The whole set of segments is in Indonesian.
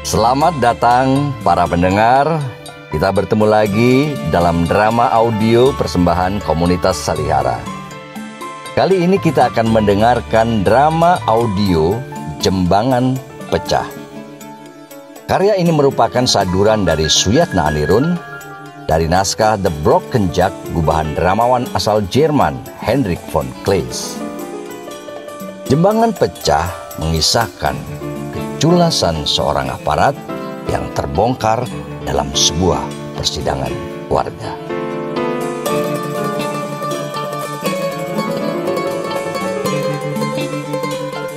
Selamat datang para pendengar. Kita bertemu lagi dalam drama audio persembahan komunitas Salihara. Kali ini kita akan mendengarkan drama audio Jembangan Pecah. Karya ini merupakan saduran dari Suyatna Anirun dari naskah The Broken Jug gubahan dramawan asal Jerman Hendrik von Kleist. Jembangan Pecah mengisahkan keculasan seorang aparat yang terbongkar dalam sebuah persidangan warga.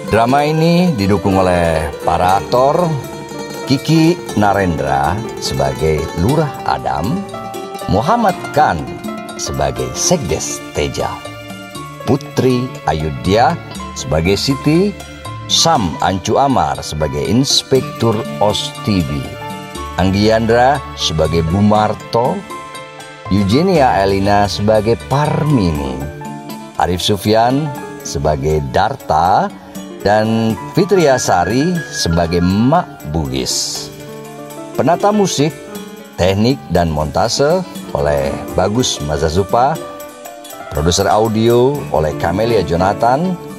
Drama ini didukung oleh para aktor Kiki Narendra sebagai Lurah Adam, Muhammad Khan sebagai Sekdes Teja, Putri Ayudhya sebagai Siti, Sam Ancu Amar sebagai Inspektur Ostibi, Anggiandra sebagai Bumarto, Eugenia Elina sebagai Parmini, Arif Sufyan sebagai Darta, dan Fitria Sari sebagai Mak Bugis. Penata musik, teknik, dan montase oleh Bagus Mazazupa, produser audio oleh Camelia Jonathan,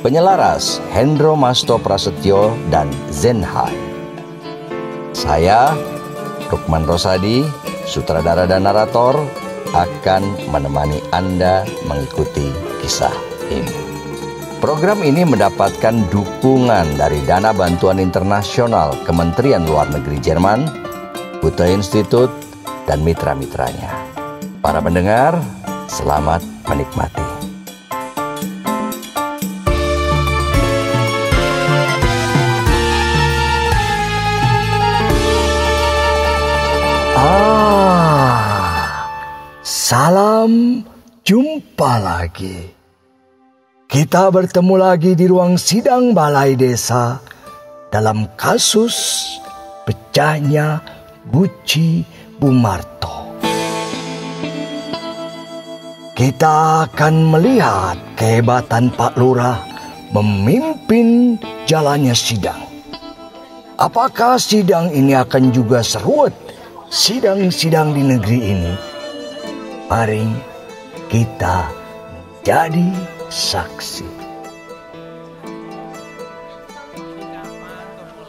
penyelaras Hendro Masto Prasetyo dan Zenhai. Saya, Rukman Rosadi, sutradara dan narator, akan menemani Anda mengikuti kisah ini. Program ini mendapatkan dukungan dari Dana Bantuan Internasional Kementerian Luar Negeri Jerman, Goethe Institut, dan mitra-mitranya. Para pendengar, selamat menikmati. Salam jumpa lagi. Kita bertemu lagi di ruang sidang Balai Desa dalam kasus pecahnya Guci Bumarto. Kita akan melihat kehebatan Pak Lurah memimpin jalannya sidang. Apakah sidang ini akan juga seruat sidang-sidang di negeri ini? Mari kita jadi saksi.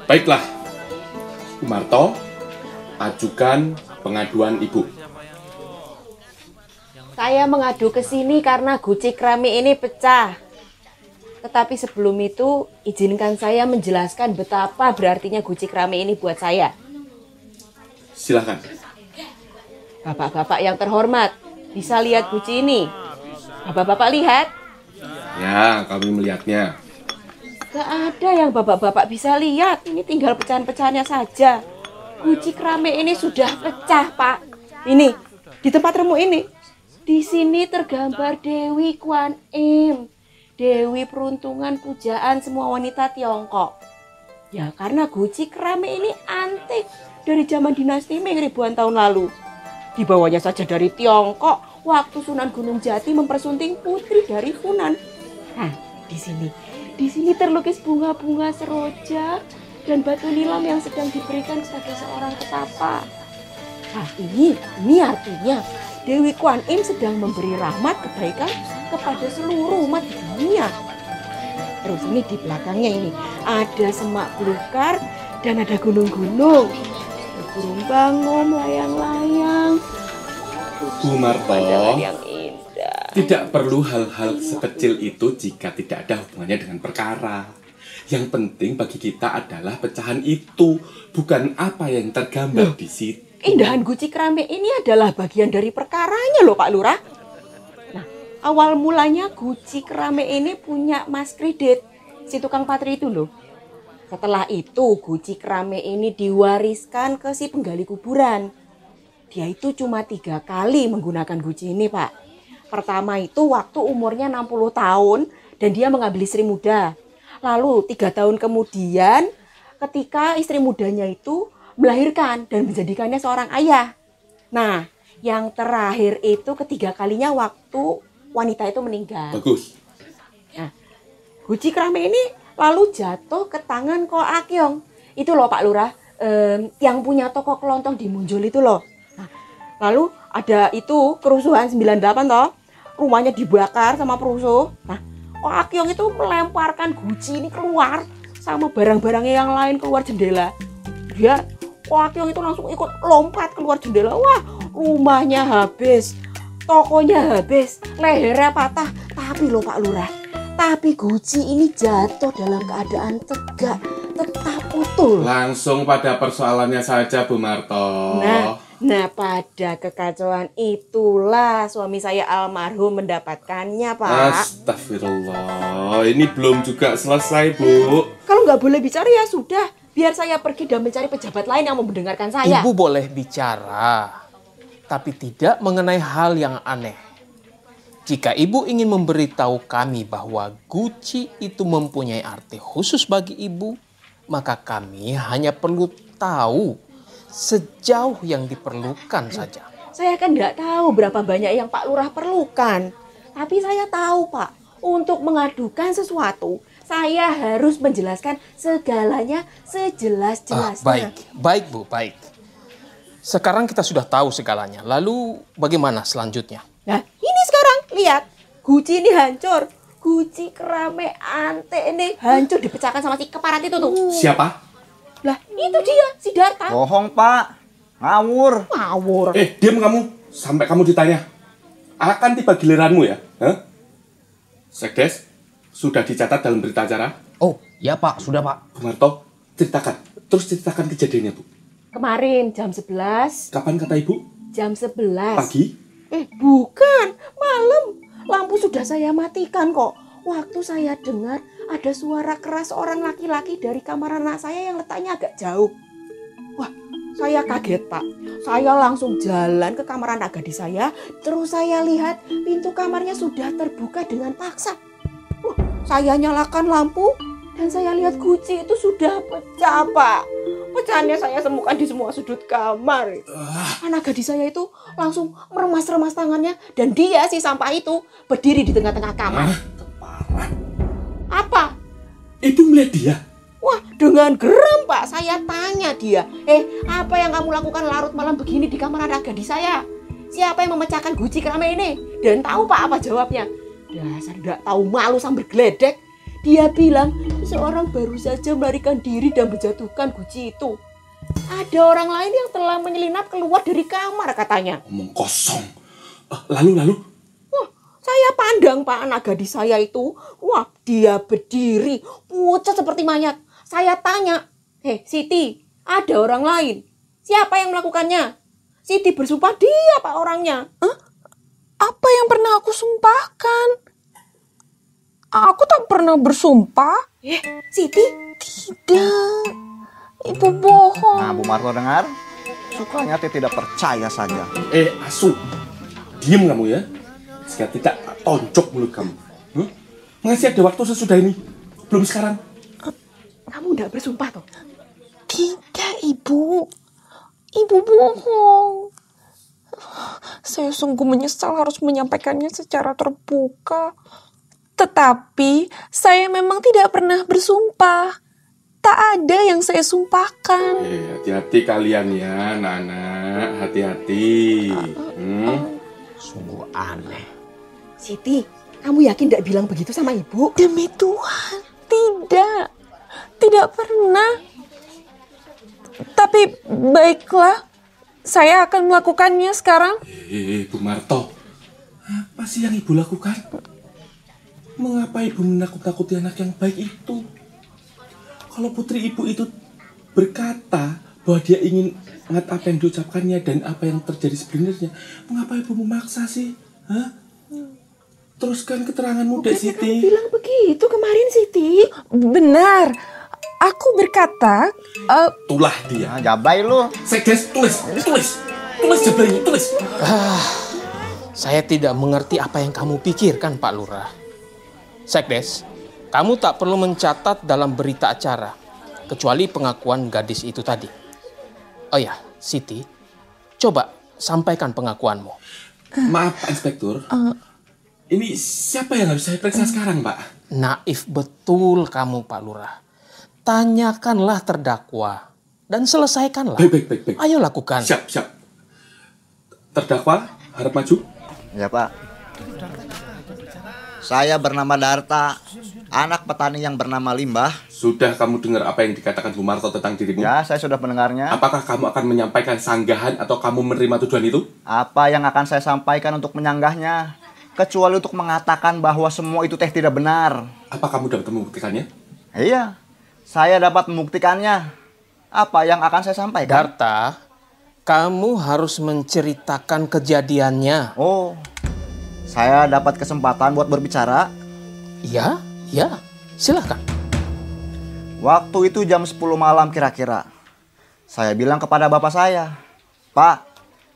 Baiklah, Bumarto, ajukan pengaduan Ibu. Saya mengadu ke sini karena guci keramik ini pecah. Tetapi sebelum itu, izinkan saya menjelaskan betapa berartinya guci keramik ini buat saya. Silakan. Bapak-bapak yang terhormat, bisa lihat guci ini? Bapak-bapak lihat? Ya, kami melihatnya. Gak ada yang bapak-bapak bisa lihat. Ini tinggal pecahan-pecahannya saja. Guci keramik ini sudah pecah, Pak. Ini, di tempat remuk ini. Di sini tergambar Dewi Kuan Im. Dewi peruntungan pujaan semua wanita Tiongkok. Ya, karena guci keramik ini antik. Dari zaman dinasti Ming ribuan tahun lalu. Dibawanya saja dari Tiongkok waktu Sunan Gunung Jati mempersunting putri dari Funan. Nah, di sini terlukis bunga-bunga seroja dan batu nilam yang sedang diberikan kepada seorang petapa. Nah, ini artinya Dewi Kuan Im sedang memberi rahmat kebaikan kepada seluruh umat di dunia. Terus ini di belakangnya ini ada semak belukar dan ada gunung-gunung. Burung bangun, layang-layang. Bumarto, yang indah. tidak perlu hal-hal sekecil itu jika tidak ada hubungannya dengan perkara. Yang penting bagi kita adalah pecahan itu, bukan apa yang tergambar di situ. Keindahan guci keramik ini adalah bagian dari perkaranya loh Pak Lurah. Nah, awal mulanya guci keramik ini punya Mas Kredit, si tukang patri itu loh. Setelah itu guci keramik ini diwariskan ke si penggali kuburan. Dia itu cuma 3 kali menggunakan guci ini, Pak. Pertama itu waktu umurnya 60 tahun dan dia mengambil istri muda. Lalu 3 tahun kemudian ketika istri mudanya itu melahirkan dan menjadikannya seorang ayah. Nah, yang terakhir itu ketiga kalinya waktu wanita itu meninggal. Bagus. Nah, guci keramik ini lalu jatuh ke tangan Ko Akyong. Itu loh Pak Lurah, yang punya toko kelontong di Munjul itu loh. Nah, lalu ada itu kerusuhan 98 toh. Rumahnya dibakar sama perusuh. Nah, Pak Akyong itu melemparkan Guci ini keluar sama barang-barangnya yang lain keluar jendela. Dia Pak Akyong itu langsung ikut lompat keluar jendela. Wah, rumahnya habis, tokonya habis, lehernya patah. Tapi loh Pak Lurah, tapi Guci ini jatuh dalam keadaan tegak, tetap utuh. Langsung pada persoalannya saja, Bu Marto. Nah, pada kekacauan itulah suami saya almarhum mendapatkannya, Pak. Astagfirullah, ini belum juga selesai, Bu. Kalau nggak boleh bicara ya sudah, biar saya pergi dan mencari pejabat lain yang mau mendengarkan saya. Ibu boleh bicara, tapi tidak mengenai hal yang aneh. Jika ibu ingin memberitahu kami bahwa Guci itu mempunyai arti khusus bagi ibu, maka kami hanya perlu tahu sejauh yang diperlukan saja. Saya kan nggak tahu berapa banyak yang Pak Lurah perlukan. Tapi saya tahu Pak, untuk mengadukan sesuatu, saya harus menjelaskan segalanya sejelas-jelasnya. Baik Bu, baik. Sekarang kita sudah tahu segalanya. Lalu bagaimana selanjutnya? Nah ini sekarang, lihat. Guci ini hancur. Guci kerame ante ini hancur dipecahkan sama si keparat itu tuh. Siapa? Lah itu dia, si Darta. Bohong Pak, ngawur. Ngawur. Diam kamu, sampai kamu ditanya. Akan tiba giliranmu ya. Sekdes, sudah dicatat dalam berita acara? Oh, ya Pak, sudah Pak. Bu Marto, ceritakan. Terus ceritakan kejadiannya, Bu. Kemarin jam 11. Kapan kata Ibu? Jam 11. Pagi? Bukan, malam. Lampu sudah saya matikan kok. Waktu saya dengar ada suara keras orang laki-laki dari kamar anak saya yang letaknya agak jauh. Wah, saya kaget Pak. Saya langsung jalan ke kamar anak gadis saya. Terus saya lihat pintu kamarnya sudah terbuka dengan paksa. Wah, saya nyalakan lampu dan saya lihat Guci itu sudah pecah Pak. Pecahannya saya temukan di semua sudut kamar. Anak gadis saya itu langsung meremas-remas tangannya. Dan dia si sampah itu berdiri di tengah-tengah kamar. Keparat. Apa? Ibu melihat dia? Wah, dengan geram Pak, saya tanya dia. Apa yang kamu lakukan larut malam begini di kamar anak gadis saya? Siapa yang memecahkan Guci kerame ini? Dan tahu Pak apa jawabnya? Dasar tidak tahu malu sambil geledek. Dia bilang, seseorang baru saja melarikan diri dan menjatuhkan Guci itu. Ada orang lain yang telah menyelinap keluar dari kamar katanya. Omong kosong. Lalu? Wah, saya pandang Pak anak gadis saya itu. Wah, dia berdiri, pucat seperti mayat. Saya tanya, Siti, ada orang lain. Siapa yang melakukannya? Siti bersumpah dia Pak orangnya. Apa yang pernah aku sumpahkan? Aku tak pernah bersumpah. Siti? Tidak. Ibu bohong. Nah, Bu Marto dengar? Sukanya tidak percaya saja. Asu. Diam kamu ya. Jika tidak, tonjok mulut kamu. Masih ada waktu sesudah ini. Belum sekarang. Kamu tidak bersumpah toh? Tidak, Ibu. Ibu bohong. Saya sungguh menyesal harus menyampaikannya secara terbuka. Tetapi saya memang tidak pernah bersumpah. Tak ada yang saya sumpahkan. Hati-hati kalian ya, anak-anak. Hati-hati. Sungguh aneh. Siti, kamu yakin tidak bilang begitu sama ibu? Demi Tuhan, tidak. Tidak pernah. Tapi baiklah, saya akan melakukannya sekarang. Bu Marto, apa sih yang ibu lakukan? Mengapa ibu menakut-nakuti anak yang baik itu? Kalau putri ibu itu berkata bahwa dia ingin ingat apa yang diucapkannya dan apa yang terjadi sebenarnya, mengapa ibu memaksa sih? Teruskan keteranganmu, Dek Siti. Kamu bilang begitu kemarin, Siti. Benar. Aku berkata... Tulah dia. Jablay lu. Sekdes, tulis jablay, tulis. Saya tidak mengerti apa yang kamu pikirkan, Pak Lurah. Sekdes, kamu tak perlu mencatat dalam berita acara, kecuali pengakuan gadis itu tadi. Oh ya, Siti, coba sampaikan pengakuanmu. Maaf, Pak Inspektur. Ini siapa yang harus saya periksa sekarang, Pak? Naif betul kamu, Pak Lurah. Tanyakanlah terdakwa dan selesaikanlah. Baik. Ayo lakukan. Siap. Terdakwa, harap maju. Ya Pak. Saya bernama Darta, anak petani yang bernama Limbah. Sudah kamu dengar apa yang dikatakan Bu Marto tentang dirimu? Ya, saya sudah mendengarnya. Apakah kamu akan menyampaikan sanggahan atau kamu menerima tuduhan itu? Apa yang akan saya sampaikan untuk menyanggahnya? Kecuali untuk mengatakan bahwa semua itu tidak benar. Apa kamu dapat membuktikannya? Iya, saya dapat membuktikannya. Apa yang akan saya sampaikan? Darta, kamu harus menceritakan kejadiannya. Oh, saya dapat kesempatan buat berbicara. Ya, silakan. Waktu itu jam 10 malam kira-kira. Saya bilang kepada bapak saya, Pak,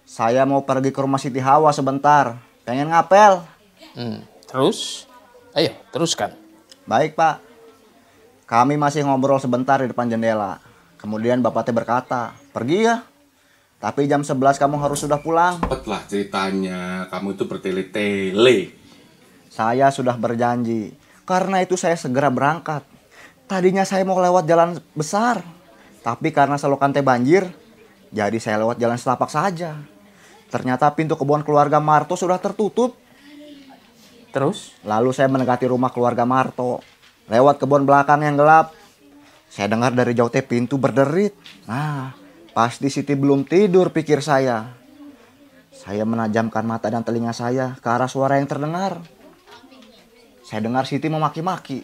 saya mau pergi ke rumah Siti Hawa sebentar. Pengen ngapel. Terus? Ayo, teruskan. Baik, Pak. Kami masih ngobrol sebentar di depan jendela. Kemudian bapak teh berkata, pergi ya. Tapi jam 11 kamu harus sudah pulang. Cepatlah ceritanya, kamu itu bertele-tele. Saya sudah berjanji. Karena itu saya segera berangkat. Tadinya saya mau lewat jalan besar. Tapi karena selokan teh banjir, jadi saya lewat jalan setapak saja. Ternyata pintu kebun keluarga Marto sudah tertutup. Terus? Lalu saya mendekati rumah keluarga Marto. Lewat kebun belakang yang gelap. Saya dengar dari jauh teh pintu berderit. Nah, pasti Siti belum tidur, pikir saya. Saya menajamkan mata dan telinga saya ke arah suara yang terdengar. Saya dengar Siti memaki-maki.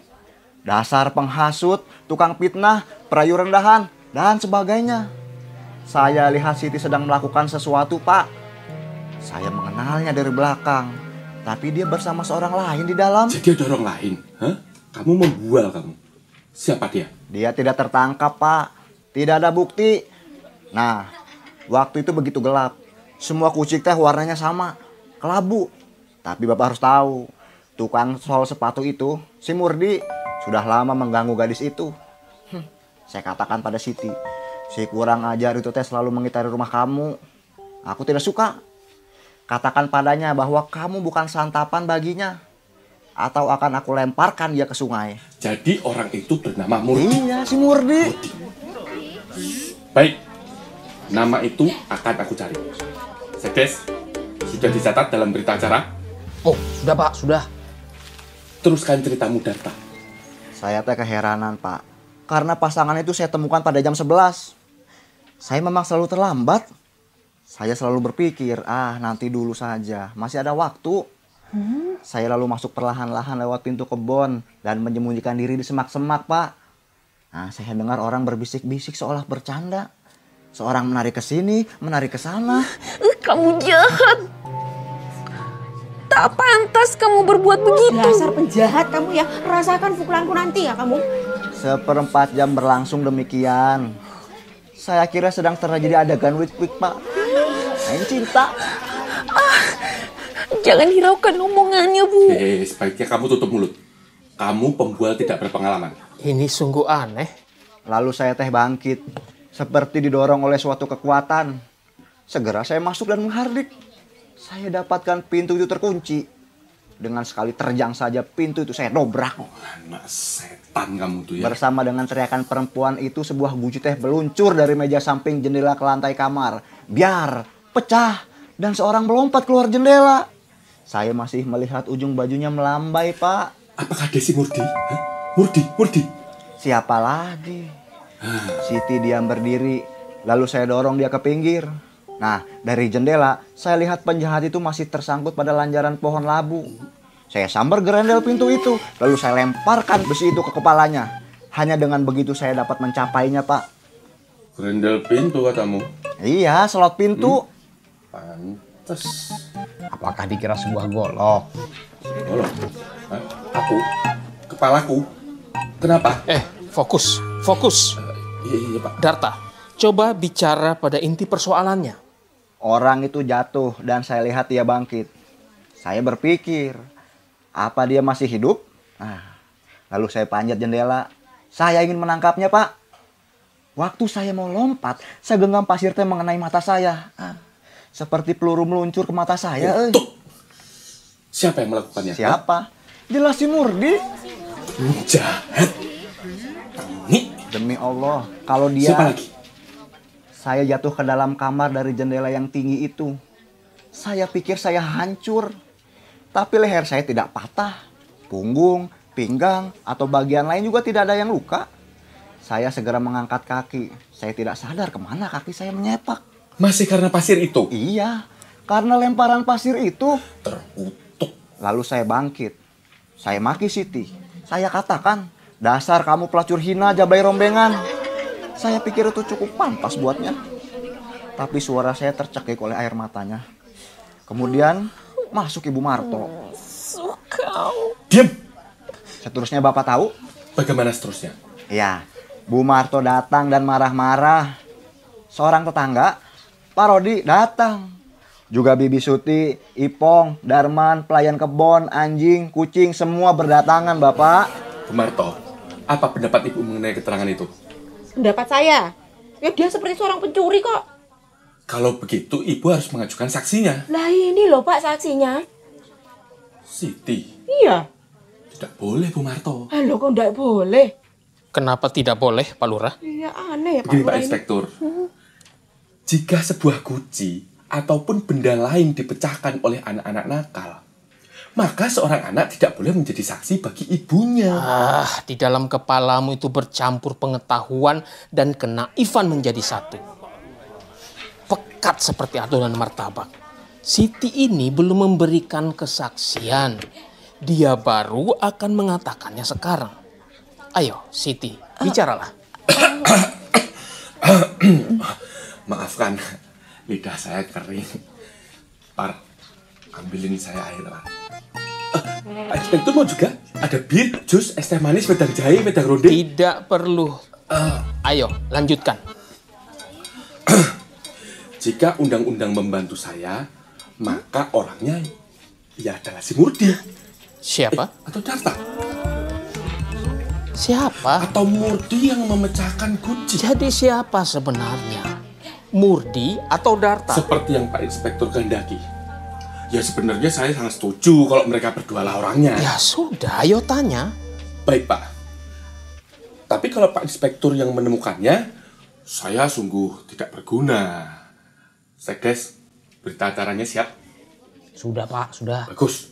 Dasar penghasut, tukang fitnah, perayu rendahan, dan sebagainya. Saya lihat Siti sedang melakukan sesuatu, Pak. Saya mengenalnya dari belakang. Tapi dia bersama seorang lain di dalam. Jadi ada orang lain? Hah? Kamu membual kamu. Siapa dia? Dia tidak tertangkap, Pak. Tidak ada bukti. Nah, waktu itu begitu gelap. Semua kucing teh warnanya sama. Kelabu. Tapi Bapak harus tahu. Tukang sol sepatu itu, si Murdi, sudah lama mengganggu gadis itu. Saya katakan pada Siti, si kurang ajar itu teh selalu mengitari rumah kamu. Aku tidak suka. Katakan padanya bahwa kamu bukan santapan baginya. Atau akan aku lemparkan dia ke sungai. Jadi orang itu bernama Murdi? Iya, si Murdi. Baik, nama itu akan aku cari. Sekdes, sudah dicatat dalam berita acara? Oh, sudah Pak, sudah. Teruskan ceritamu, Darta. Saya teh keheranan, Pak. Karena pasangan itu saya temukan pada jam 11. Saya memang selalu terlambat. Saya selalu berpikir, nanti dulu saja. Masih ada waktu. Saya lalu masuk perlahan-lahan lewat pintu kebun dan menyembunyikan diri di semak-semak, Pak. Nah, saya dengar orang berbisik-bisik seolah bercanda. Seorang menarik ke sini, menarik ke sana. Kamu jahat. Tak pantas kamu berbuat begitu. Dasar penjahat kamu ya. Rasakan pukulanku nanti ya kamu. 1/4 jam berlangsung demikian. Saya kira sedang terjadi adegan wik-wik, Pak. Main cinta. Jangan hiraukan omongannya, Bu. Sebaiknya kamu tutup mulut. Kamu pembual tidak berpengalaman. Ini sungguh aneh. Lalu saya teh bangkit. Seperti didorong oleh suatu kekuatan. Segera saya masuk dan menghardik. Saya dapatkan pintu itu terkunci. Dengan sekali terjang saja pintu itu saya dobrak. Anak setan kamu tuh ya. Bersama dengan teriakan perempuan itu, sebuah guci teh meluncur dari meja samping jendela ke lantai kamar. Biar, pecah, dan seorang melompat keluar jendela. Saya masih melihat ujung bajunya melambai, Pak. Apakah dia si Murdi? Hah? Murdi? Siapa lagi? Siti diam berdiri, lalu saya dorong dia ke pinggir. Nah, dari jendela, saya lihat penjahat itu masih tersangkut pada lanjaran pohon labu. Saya sambar gerendel pintu itu, lalu saya lemparkan besi itu ke kepalanya. Hanya dengan begitu saya dapat mencapainya, Pak. Gerendel pintu katamu? Iya, slot pintu. Pantes. Apakah dikira sebuah golok? Golok? Hah? Aku? Kepalaku? Kenapa? Fokus. Iya, Pak. Darta, coba bicara pada inti persoalannya. Orang itu jatuh dan saya lihat dia bangkit. Saya berpikir, apa dia masih hidup? Lalu saya panjat jendela. Saya ingin menangkapnya, Pak. Waktu saya mau lompat, saya genggam pasir teh mengenai mata saya. Seperti peluru meluncur ke mata saya. Siapa yang melakukannya? Siapa? Jelas si Murdi. Jahat. Ini. Demi Allah, kalau dia... Siapa lagi? Saya jatuh ke dalam kamar dari jendela yang tinggi itu. Saya pikir saya hancur. Tapi leher saya tidak patah. Punggung, pinggang, atau bagian lain juga tidak ada yang luka. Saya segera mengangkat kaki. Saya tidak sadar kemana kaki saya menyepak. Masih karena pasir itu? Iya, karena lemparan pasir itu. Terkutuk. Lalu saya bangkit. Saya maki Siti. Saya katakan, dasar kamu pelacur hina jablay rombengan. Saya pikir itu cukup pantas buatnya. Tapi suara saya tercekik oleh air matanya. Kemudian masuk Ibu Marto. Diam! Seterusnya Bapak tahu? Bagaimana seterusnya? Ya, Bu Marto datang dan marah-marah. Seorang tetangga, Pak Rodi, datang. Juga Bibi Suti, Ipong, Darman, pelayan kebon, anjing, kucing, semua berdatangan, Bapak. Bu Marto, apa pendapat Ibu mengenai keterangan itu? Pendapat saya, ya dia seperti seorang pencuri kok. Kalau begitu, Ibu harus mengajukan saksinya. Lah ini loh Pak saksinya. Siti, Iya. tidak boleh Bu Marto. Halo kok enggak boleh? Kenapa tidak boleh, Pak Lurah? Iya aneh ya Pak Begini Pak Lurah ini. Inspektur, jika sebuah guci ataupun benda lain dipecahkan oleh anak-anak nakal, maka seorang anak tidak boleh menjadi saksi bagi ibunya. Di dalam kepalamu itu bercampur pengetahuan dan kenaifan menjadi satu. Pekat seperti adonan martabak. Siti ini belum memberikan kesaksian. Dia baru akan mengatakannya sekarang. Ayo, Siti, bicaralah. Maafkan, lidah saya kering. Par, ambilin saya air, Par. Pak Inspektur mau juga? Ada bir, jus, es teh manis, wedang jahe, wedang ronde. Tidak perlu. Ayo, lanjutkan. Jika undang-undang membantu saya, maka orangnya ya adalah si Murdi. Siapa? Atau Darta. Siapa? Atau Murdi yang memecahkan guci. Jadi siapa sebenarnya? Murdi atau Darta? Seperti yang Pak Inspektur kehendaki. Ya sebenarnya saya sangat setuju kalau mereka berdua lah orangnya. Ya sudah, ayo tanya. Baik Pak. Tapi kalau Pak Inspektur yang menemukannya, saya sungguh tidak berguna. Sekdes, berita acaranya siap? Sudah Pak, sudah. Bagus.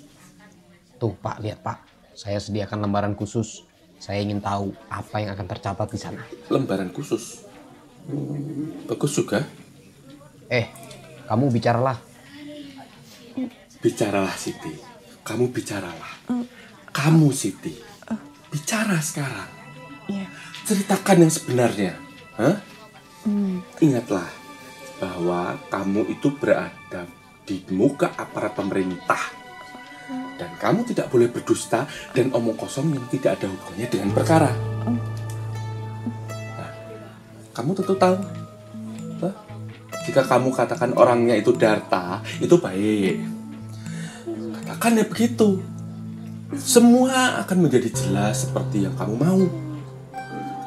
Tuh Pak, lihat Pak. Saya sediakan lembaran khusus. Saya ingin tahu apa yang akan tercatat di sana. Lembaran khusus. Bagus juga. Kamu bicaralah. Bicaralah Siti. Kamu bicaralah. Kamu Siti. Bicara sekarang. Ceritakan yang sebenarnya. Hah? Ingatlah bahwa kamu itu berada di muka aparat pemerintah. Dan kamu tidak boleh berdusta dan omong kosong yang tidak ada hubungannya dengan perkara. Nah, kamu tentu tahu. Hah? Jika kamu katakan orangnya itu Darta, itu baik. Katakan ya begitu. Semua akan menjadi jelas seperti yang kamu mau.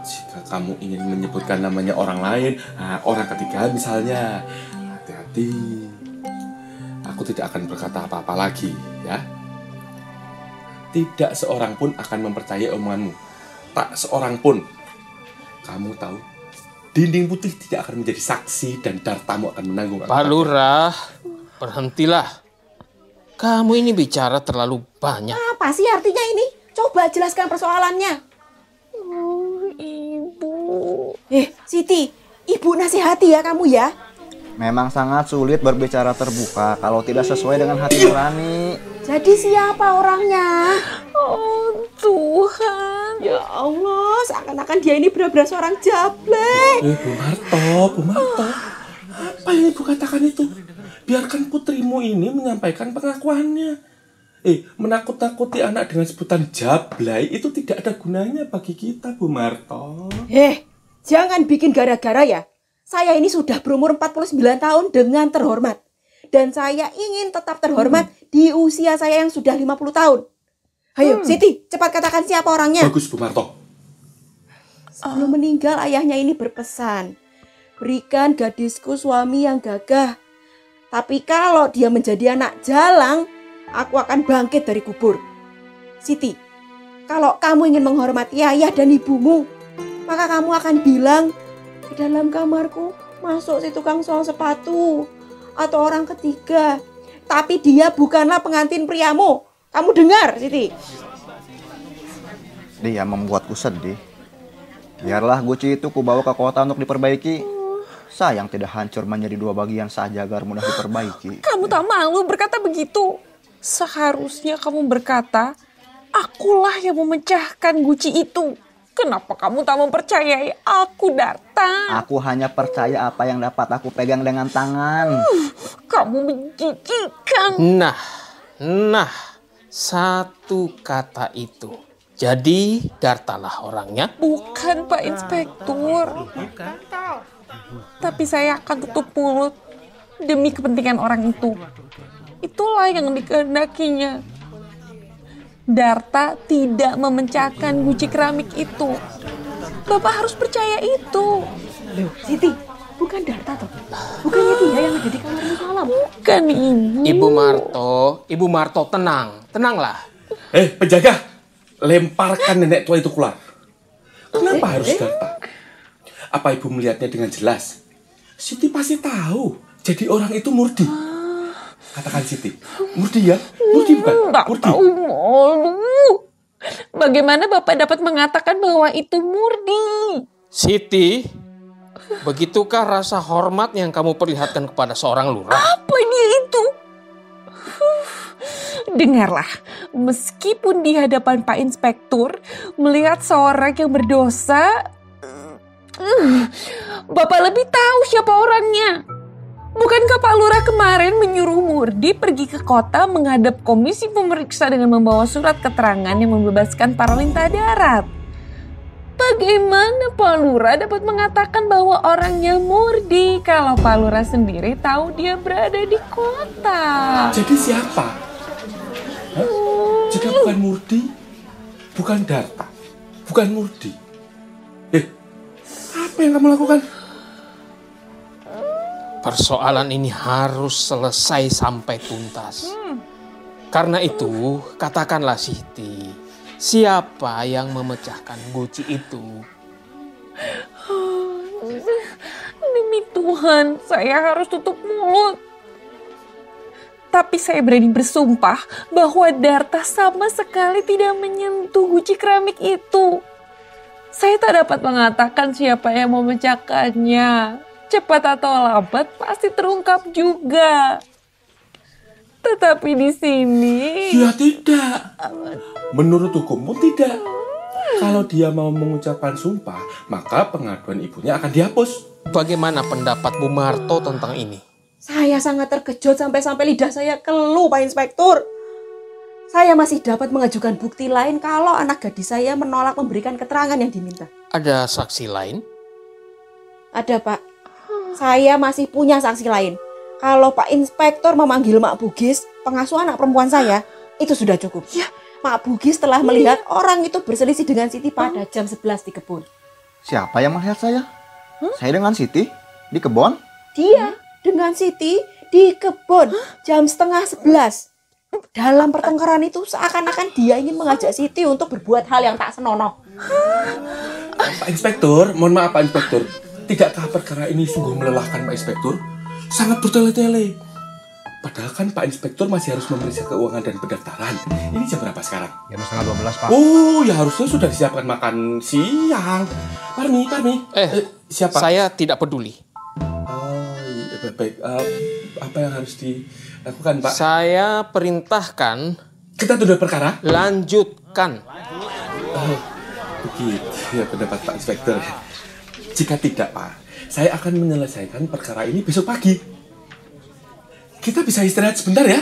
Jika kamu ingin menyebutkan namanya orang lain, orang ketiga misalnya, hati-hati. Aku tidak akan berkata apa-apa lagi, ya. Tidak seorang pun akan mempercayai omonganmu. Tak seorang pun. Kamu tahu, dinding putih tidak akan menjadi saksi dan Dartamu akan menanggung. Pak Lurah, berhentilah. Kamu ini bicara terlalu banyak. Apa sih artinya ini? Coba jelaskan persoalannya. Ibu. Siti, Ibu nasihati ya kamu ya. Memang sangat sulit berbicara terbuka kalau tidak sesuai dengan hati nurani. Jadi siapa orangnya? Oh Tuhan. Ya Allah, seakan-akan dia ini benar-benar seorang jablay. Bu Marto. Apa yang Ibu katakan itu? Biarkan putrimu ini menyampaikan pengakuannya. Menakut-nakuti anak dengan sebutan jablay itu tidak ada gunanya bagi kita, Bu Marto. Jangan bikin gara-gara ya. Saya ini sudah berumur 49 tahun dengan terhormat. Dan saya ingin tetap terhormat di usia saya yang sudah 50 tahun. Ayo, Siti, cepat katakan siapa orangnya. Bagus, Bu Marto. Sebelum meninggal, ayahnya ini berpesan. Berikan gadisku suami yang gagah. Tapi kalau dia menjadi anak jalang, aku akan bangkit dari kubur. Siti, kalau kamu ingin menghormati ayah dan ibumu, maka kamu akan bilang, di dalam kamarku masuk si tukang sol sepatu atau orang ketiga. Tapi dia bukanlah pengantin priamu. Kamu dengar, Siti? Dia membuatku sedih. Biarlah guci itu kubawa ke kota untuk diperbaiki. Sayang tidak hancur menjadi 2 bagian saja agar mudah diperbaiki. Kamu tak malu berkata begitu. Seharusnya kamu berkata, akulah yang memecahkan guci itu. Kenapa kamu tak mempercayai aku, Darta? Aku hanya percaya apa yang dapat aku pegang dengan tangan. Kamu menjijikan. Nah, satu kata itu. Jadi Dartalah orangnya? Bukan, Pak Inspektur. Tapi saya akan tutup mulut demi kepentingan orang itu. Itulah yang dikehendakinya. Darta tidak memecahkan guci keramik itu. Bapak harus percaya itu. Loh, Siti, bukan Darta toh? Bukannya dia yang ada di kamarmu malam? Bukan, Ibu. Ibu Marto, tenanglah. Penjaga, lemparkan nenek tua itu keluar. Kenapa harus Darta? Apa ibu melihatnya dengan jelas? Siti pasti tahu. Jadi orang itu Murdi. Katakan Siti, Murdi ya? Murdi bukan? Tak Murdi. tahu, malu. Bagaimana Bapak dapat mengatakan bahwa itu Murdi? Siti, begitukah rasa hormat yang kamu perlihatkan kepada seorang lurah? Apa dia itu? Dengarlah, meskipun di hadapan Pak Inspektur melihat seorang yang berdosa, Bapak lebih tahu siapa orangnya. Bukankah Pak Lurah kemarin menyuruh Murdi pergi ke kota menghadap komisi pemeriksa dengan membawa surat keterangan yang membebaskan para lintah darat? Bagaimana Pak Lurah dapat mengatakan bahwa orangnya Murdi kalau Pak Lurah sendiri tahu dia berada di kota? Jadi siapa? Jika bukan Murdi, bukan Darta, bukan Murdi. Apa yang kamu lakukan? Persoalan ini harus selesai sampai tuntas. Karena itu, katakanlah Siti, siapa yang memecahkan guci itu? Demi Tuhan, saya harus tutup mulut. Tapi saya berani bersumpah bahwa Darta sama sekali tidak menyentuh guci keramik itu. Saya tak dapat mengatakan siapa yang memecahkannya. Cepat atau lambat pasti terungkap juga. Tetapi di sini... Ya tidak. Menurut hukum pun tidak. Kalau dia mau mengucapkan sumpah, maka pengaduan ibunya akan dihapus. Bagaimana pendapat Bu Marto tentang ini? Saya sangat terkejut sampai lidah saya keluh, Pak Inspektur. Saya masih dapat mengajukan bukti lain kalau anak gadis saya menolak memberikan keterangan yang diminta. Ada saksi lain? Ada, Pak. Saya masih punya saksi lain. Kalau Pak Inspektur memanggil Mak Bugis, pengasuh anak perempuan saya, itu sudah cukup. Ya. Mak Bugis telah melihat orang itu berselisih dengan Siti pada jam 11 di kebun. Siapa yang melihat saya? Saya dengan Siti di kebun? Dia dengan Siti di kebun jam 10:30. Dalam pertengkaran itu seakan-akan dia ingin mengajak Siti untuk berbuat hal yang tak senonoh. Pak Inspektur, mohon maaf Pak Inspektur. Tidakkah perkara ini sungguh melelahkan Pak Inspektur? Sangat bertele-tele. Padahal kan Pak Inspektur masih harus memeriksa keuangan dan pendaftaran. Ini jam berapa sekarang? Jam 11:30, Pak. Oh, ya harusnya sudah disiapkan makan siang. Parmi. Siapa? Saya tidak peduli. Oh, iya, baik. Apa yang harus dilakukan, Pak? Saya perintahkan... Kita tunda perkara? Lanjutkan. Oh, begitu ya pendapat Pak Inspektur. Jika tidak, Pak, saya akan menyelesaikan perkara ini besok pagi. Kita bisa istirahat sebentar ya.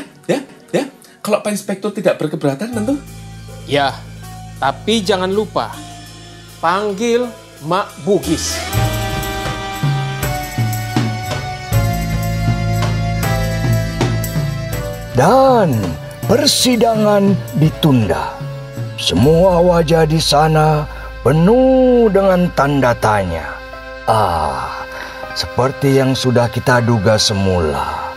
Kalau Pak Inspektur tidak berkeberatan tentu. Ya, tapi jangan lupa panggil Mak Bugis. Dan persidangan ditunda. Semua wajah di sana penuh dengan tanda tanya. Seperti yang sudah kita duga semula.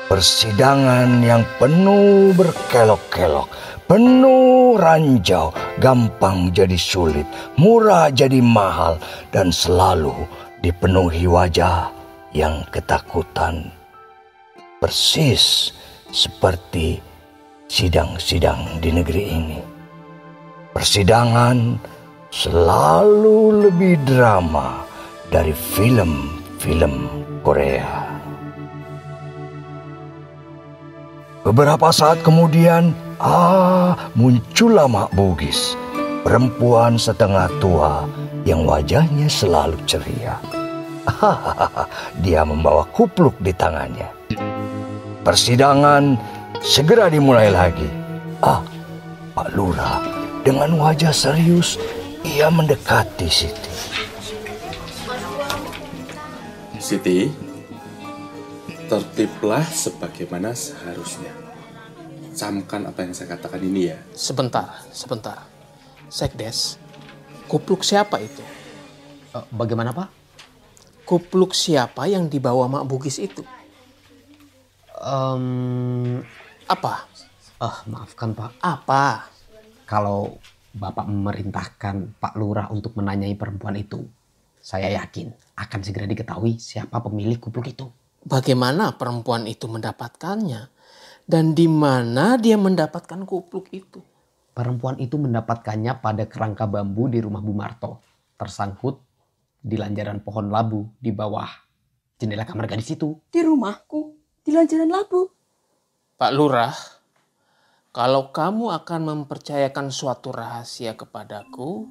Persidangan yang penuh berkelok-kelok, penuh ranjau, gampang jadi sulit, murah jadi mahal, dan selalu dipenuhi wajah yang ketakutan. Persis seperti sidang-sidang di negeri ini. Persidangan selalu lebih drama dari film-film Korea. Beberapa saat kemudian, muncullah Mak Bugis, perempuan setengah tua yang wajahnya selalu ceria. Dia membawa kupluk di tangannya. Persidangan segera dimulai lagi. Pak Lurah dengan wajah serius, ia mendekati Siti. Siti, tertiblah sebagaimana seharusnya. Camkan apa yang saya katakan ini ya. Sebentar. Sekdes, kupluk siapa itu? Bagaimana Pak? Kupluk siapa yang dibawa Mak Bugis itu? Apa? Maafkan Pak. Apa? Kalau Bapak memerintahkan Pak Lurah untuk menanyai perempuan itu, saya yakin akan segera diketahui siapa pemilik kupluk itu. Bagaimana perempuan itu mendapatkannya? Dan di mana dia mendapatkan kupluk itu? Perempuan itu mendapatkannya pada kerangka bambu di rumah Bu Marto, tersangkut di lanjaran pohon labu di bawah jendela kamar gadis itu. Di rumahku, di lanjaran labu. Pak Lurah, kalau kamu akan mempercayakan suatu rahasia kepadaku,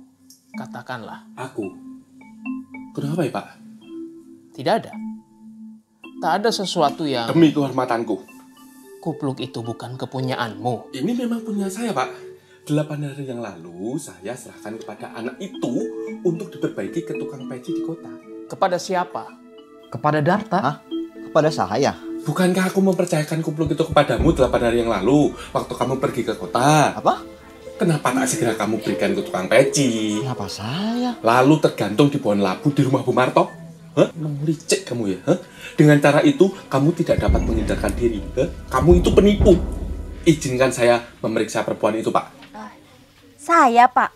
katakanlah. Aku? Kenapa ya Pak? Tidak ada. Tak ada sesuatu yang... Demi kehormatanku. Kupluk itu bukan kepunyaanmu. Ini memang punya saya Pak. 8 hari yang lalu saya serahkan kepada anak itu untuk diperbaiki ke tukang peci di kota. Kepada siapa? Kepada Darta. Hah? Kepada saya? Bukankah aku mempercayakan kupluk itu kepadamu 8 hari yang lalu waktu kamu pergi ke kota? Apa? Kenapa tak segera kamu berikan ke tukang peci? Kenapa saya? Lalu tergantung di pohon labu di rumah Bu Marto? Licik kamu ya? Dengan cara itu kamu tidak dapat menghindarkan diri. Kamu itu penipu. Izinkan saya memeriksa perempuan itu Pak. Saya Pak.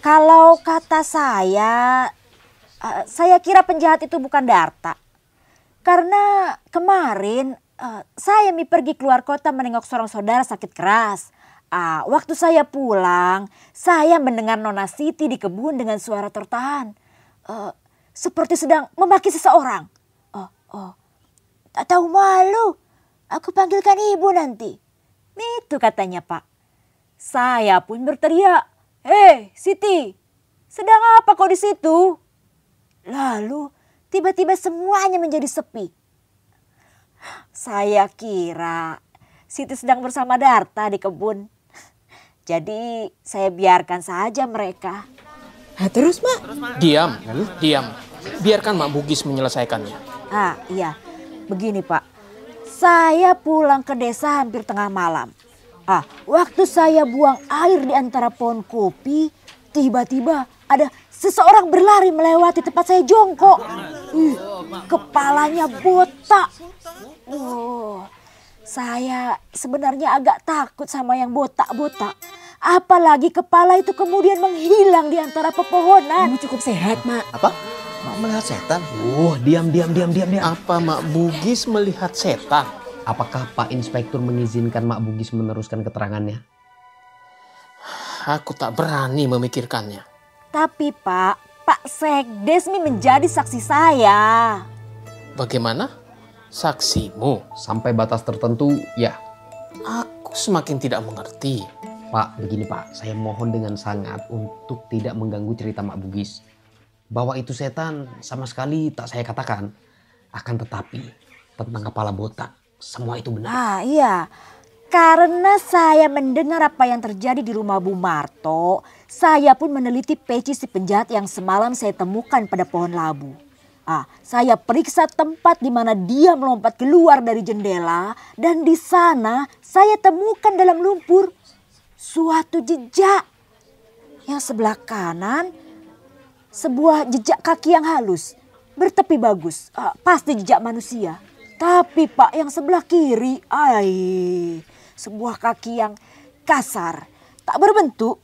Kalau kata saya kira penjahat itu bukan Darta. Karena kemarin saya pergi keluar kota menengok seorang saudara sakit keras. Waktu saya pulang, saya mendengar Nona Siti di kebun dengan suara tertahan. Seperti sedang memaki seseorang. Tak tahu malu. Aku panggilkan ibu nanti. Itu katanya Pak. Saya pun berteriak. Hei Siti, sedang apa kau di situ? Lalu tiba-tiba semuanya menjadi sepi. Saya kira Siti sedang bersama Darta di kebun. Jadi saya biarkan saja mereka. Terus Mak? Diam. Biarkan Mak Bugis menyelesaikannya. Iya, begini Pak. Saya pulang ke desa hampir tengah malam. Waktu saya buang air di antara pohon kopi, tiba-tiba ada seseorang berlari melewati tempat saya jongkok. Kepalanya botak. Saya sebenarnya agak takut sama yang botak-botak. Apalagi kepala itu kemudian menghilang di antara pepohonan. Kamu cukup sehat, Mak. Apa? Mak melihat setan? Diam. Apa Mak Bugis melihat setan? Apakah Pak Inspektur mengizinkan Mak Bugis meneruskan keterangannya? Aku tak berani memikirkannya. Tapi Pak Sekdes menjadi saksi saya. Bagaimana? Saksimu? Sampai batas tertentu, ya. Aku semakin tidak mengerti. Pak, begini Pak, saya mohon dengan sangat untuk tidak mengganggu cerita Mak Bugis. Bahwa itu setan sama sekali tak saya katakan. Akan tetapi tentang kepala botak, semua itu benar. Iya, karena saya mendengar apa yang terjadi di rumah Bu Marto, saya pun meneliti peci si penjahat yang semalam saya temukan pada pohon labu. Saya periksa tempat di mana dia melompat keluar dari jendela dan di sana saya temukan dalam lumpur suatu jejak. Yang sebelah kanan sebuah jejak kaki yang halus, bertepi bagus, pasti jejak manusia. Tapi Pak, yang sebelah kiri, sebuah kaki yang kasar, tak berbentuk,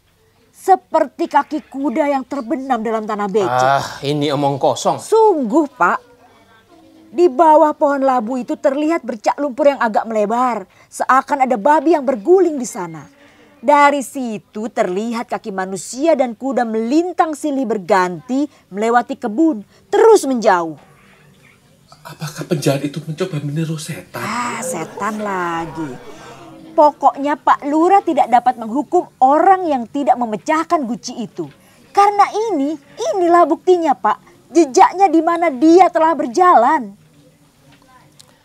seperti kaki kuda yang terbenam dalam tanah becek. Ini omong kosong. Sungguh Pak, Di bawah pohon labu itu terlihat bercak lumpur yang agak melebar. Seakan ada babi yang berguling di sana. Dari situ terlihat kaki manusia dan kuda melintang silih berganti melewati kebun. Terus menjauh. Apakah penjahat itu mencoba meniru setan? Setan lagi. Pokoknya Pak Lurah tidak dapat menghukum orang yang tidak memecahkan guci itu. Karena inilah buktinya Pak. Jejaknya di mana dia telah berjalan.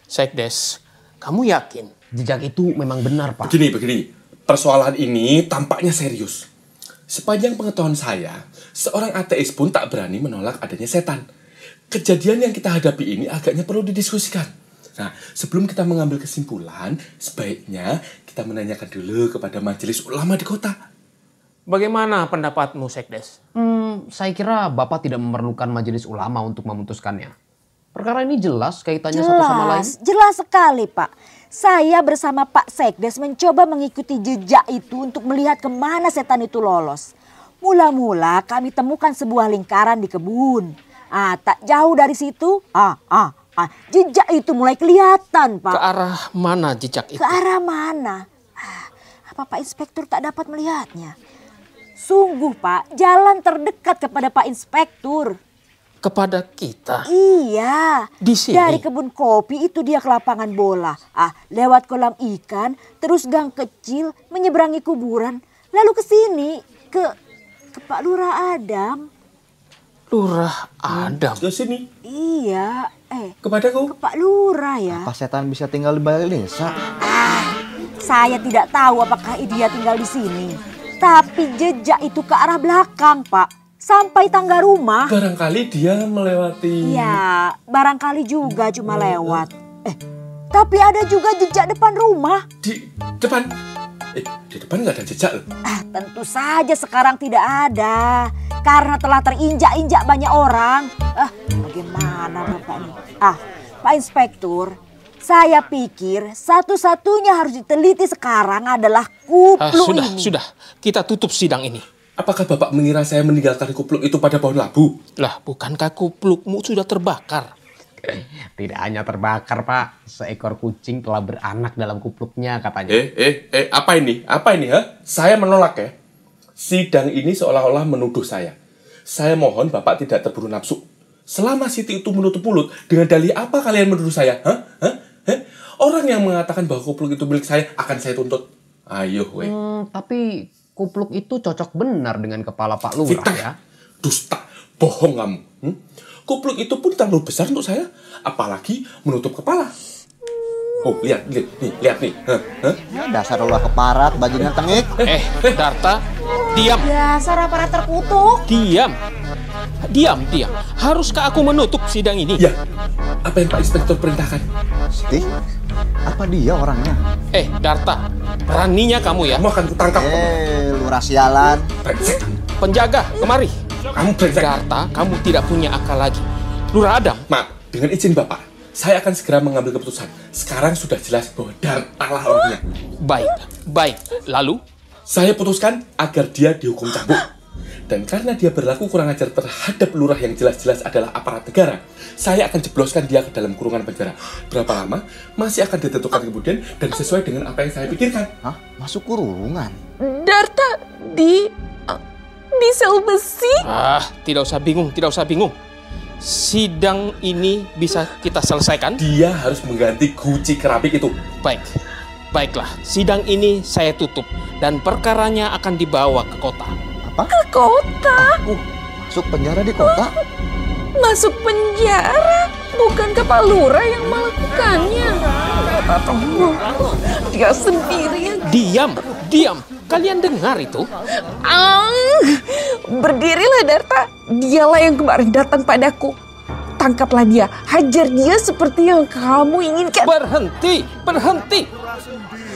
Sekdes, kamu yakin? Jejak itu memang benar, Pak. Begini. Persoalan ini tampaknya serius. Sepanjang pengetahuan saya, seorang ateis pun tak berani menolak adanya setan. Kejadian yang kita hadapi ini agaknya perlu didiskusikan. Nah, sebelum kita mengambil kesimpulan, sebaiknya kita menanyakan dulu kepada majelis ulama di kota. Bagaimana pendapatmu, Sekdes? Saya kira Bapak tidak memerlukan majelis ulama untuk memutuskannya. Perkara ini jelas kaitannya satu sama lain. Jelas sekali Pak. Saya bersama Pak Sekdes mencoba mengikuti jejak itu untuk melihat kemana setan itu lolos. Mula-mula kami temukan sebuah lingkaran di kebun. Tak jauh dari situ, jejak itu mulai kelihatan Pak. Ke arah mana jejak itu? Ke arah mana? Apa Pak Inspektur tak dapat melihatnya? Sungguh Pak, jalan terdekat kepada Pak Inspektur. Kepada kita? Iya. Di sini? Dari kebun kopi itu dia ke lapangan bola. Lewat kolam ikan, terus gang kecil, menyeberangi kuburan. Lalu ke sini, ke Pak Lurah Adam. Lurah Adam? Ke sini? Iya. Kepadaku? Ke Pak Lurah ya. Apa setan bisa tinggal di balik desa? Saya tidak tahu apakah dia tinggal di sini. Tapi jejak itu ke arah belakang Pak. Sampai tangga rumah. Barangkali dia melewati... Ya, barangkali juga cuma lewat. Tapi ada juga jejak depan rumah. Di depan? Di depan nggak ada jejak loh. Tentu saja sekarang tidak ada. Karena telah terinjak-injak banyak orang. Bagaimana Bapak ini? Pak Inspektur, saya pikir satu-satunya harus diteliti sekarang adalah kupluk ini. Sudah. Kita tutup sidang ini. Apakah Bapak mengira saya meninggalkan kupluk itu pada pohon labu? Lah, bukankah kuplukmu sudah terbakar? Tidak hanya terbakar, Pak. Seekor kucing telah beranak dalam kupluknya katanya. Apa ini? Apa ini, ha? Saya menolak ya. Sidang ini seolah-olah menuduh saya. Saya mohon Bapak tidak terburu nafsu. Selama Siti itu menutup mulut, dengan dalih apa kalian menuduh saya? Orang yang mengatakan bahwa kupluk itu milik saya akan saya tuntut. Ayo, weh. Tapi kupluk itu cocok benar dengan kepala Pak Lurah ya. Dusta, bohong kamu. Kupluk itu pun terlalu besar untuk saya, apalagi menutup kepala. Oh, lihat nih. Dasar ulah keparat, bajingan tengik. Darta, diam. Dasar aparat terkutuk. Diam. Haruskah aku menutup sidang ini? Ya, apa yang Pak Inspektur perintahkan? Siti, apa dia orangnya? Darta, beraninya kamu ya? Kamu akan kutangkap. Lurah sialan. Brengsek. Penjaga, kemari. Kamu brengsek. Darta, kamu tidak punya akal lagi. Lurah Adam. Maaf, dengan izin Bapak, saya akan segera mengambil keputusan. Sekarang sudah jelas bahwa Darta lah orangnya. Baik. Lalu? Saya putuskan agar dia dihukum cambuk. Dan karena dia berlaku kurang ajar terhadap lurah yang jelas-jelas adalah aparat negara, saya akan jebloskan dia ke dalam kurungan penjara. Berapa lama? Masih akan ditentukan kemudian dan sesuai dengan apa yang saya pikirkan. Hah? Masuk kurungan? Darta di sel besi? Tidak usah bingung. Sidang ini bisa kita selesaikan? Dia harus mengganti guci keramik itu. Baiklah, sidang ini saya tutup dan perkaranya akan dibawa ke kota. Ke kota? Masuk penjara di kota? Masuk penjara? Bukan Pak Lurah yang melakukannya. Dia sendiri. Diam. Kalian dengar itu? Berdirilah Darta. Dialah yang kemarin datang padaku. Tangkaplah dia. Hajar dia seperti yang kamu inginkan. Berhenti.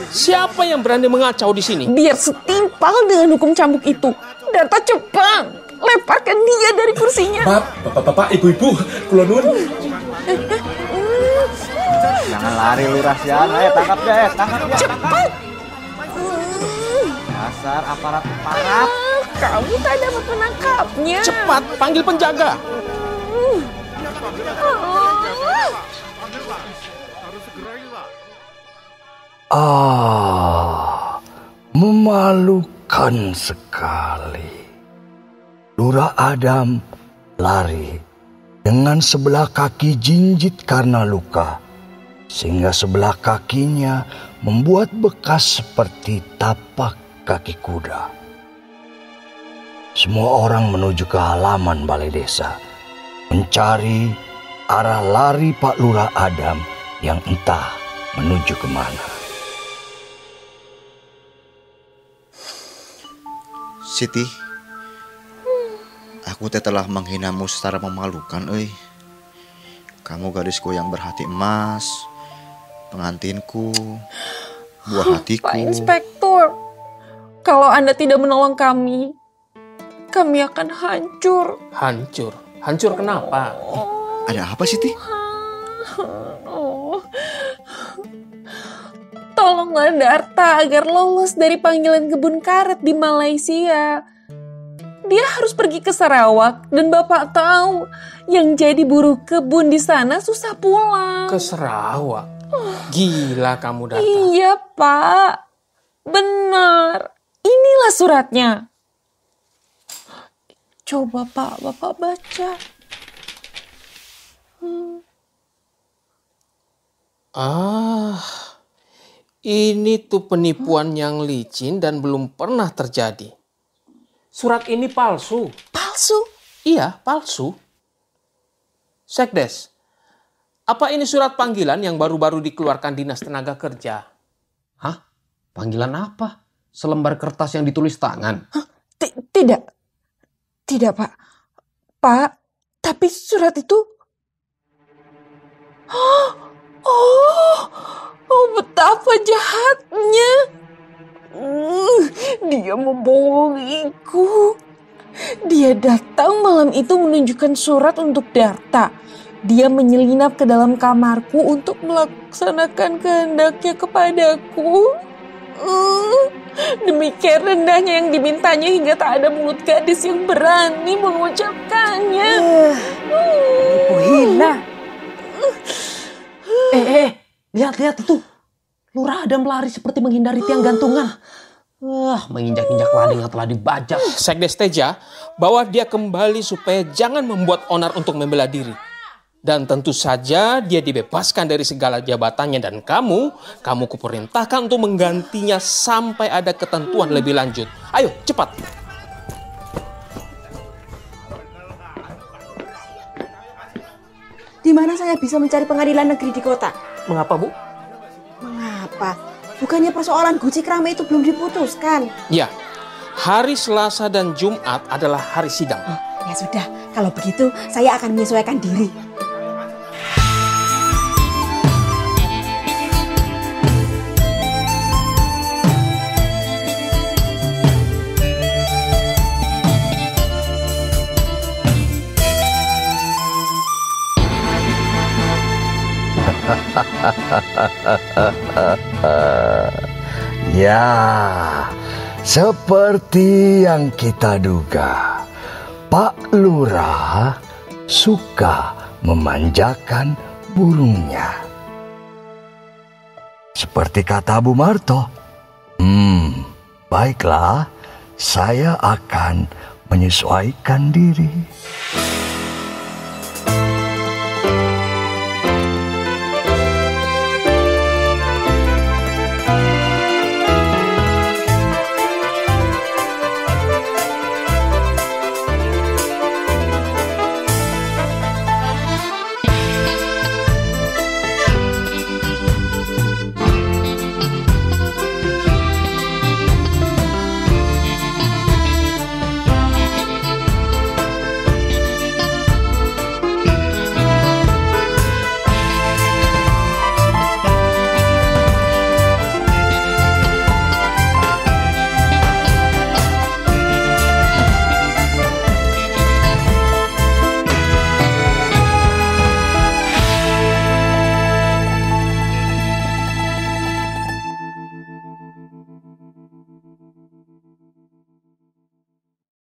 Siapa yang berani mengacau di sini? Biar setimpal dengan hukum cambuk itu. Darta, cepat. Lemparkan dia dari kursinya. Maaf, bapak-bapak, ibu-ibu, kula nuwun. Jangan lari lurah sialan. Tangkap dia. Cepat. Dasar aparat. Kamu tak dapat menangkapnya. Cepat, panggil penjaga. Memalukan sekali. Lurah Adam lari dengan sebelah kaki jinjit karena luka, sehingga sebelah kakinya membuat bekas seperti tapak kaki kuda. Semua orang menuju ke halaman balai desa, mencari arah lari Pak Lurah Adam yang entah menuju kemana. Siti, aku telah menghinamu secara memalukan, Kamu gadisku yang berhati emas, pengantinku, buah hatiku. Pak Inspektur, kalau Anda tidak menolong kami akan hancur. Hancur? Hancur kenapa? Ada apa, Siti? Tolonglah Darta agar lolos dari panggilan kebun karet di Malaysia. Dia harus pergi ke Sarawak dan Bapak tahu yang jadi buruh kebun di sana susah pulang. Ke Sarawak? Gila kamu, Darta. Iya, Pak. Benar. Inilah suratnya. Coba Pak, Bapak baca. Ini tuh penipuan yang licin dan belum pernah terjadi. Surat ini palsu. Palsu? Iya, palsu. Sekdes, apa ini surat panggilan yang baru-baru dikeluarkan Dinas Tenaga Kerja? Hah? Panggilan apa? Selembar kertas yang ditulis tangan? Hah? Tidak. Tidak, Pak. Pak, tapi surat itu... Oh, betapa jahatnya. Dia membohongiku. Dia datang malam itu menunjukkan surat untuk Darta. Dia menyelinap ke dalam kamarku untuk melaksanakan kehendaknya kepadaku. Demikian rendahnya yang dimintanya hingga tak ada mulut gadis yang berani mengucapkannya. Penipu hina. Lihat itu. Lurah Adam lari seperti menghindari tiang gantungan. Menginjak-injak ladang yang telah dibajak. Sekdes Teja bawa dia kembali supaya jangan membuat onar untuk membela diri. Dan tentu saja dia dibebaskan dari segala jabatannya dan kamu kuperintahkan untuk menggantinya sampai ada ketentuan lebih lanjut. Ayo, cepat. Di mana saya bisa mencari pengadilan negeri di kota? Mengapa, Bu? Mengapa? Bukannya persoalan Guci Krame itu belum diputuskan? Ya, hari Selasa dan Jumat adalah hari sidang. Ya sudah, kalau begitu saya akan menyesuaikan diri. Ya, seperti yang kita duga, Pak Lurah suka memanjakan burungnya. Seperti kata Bu Marto, baiklah, saya akan menyesuaikan diri.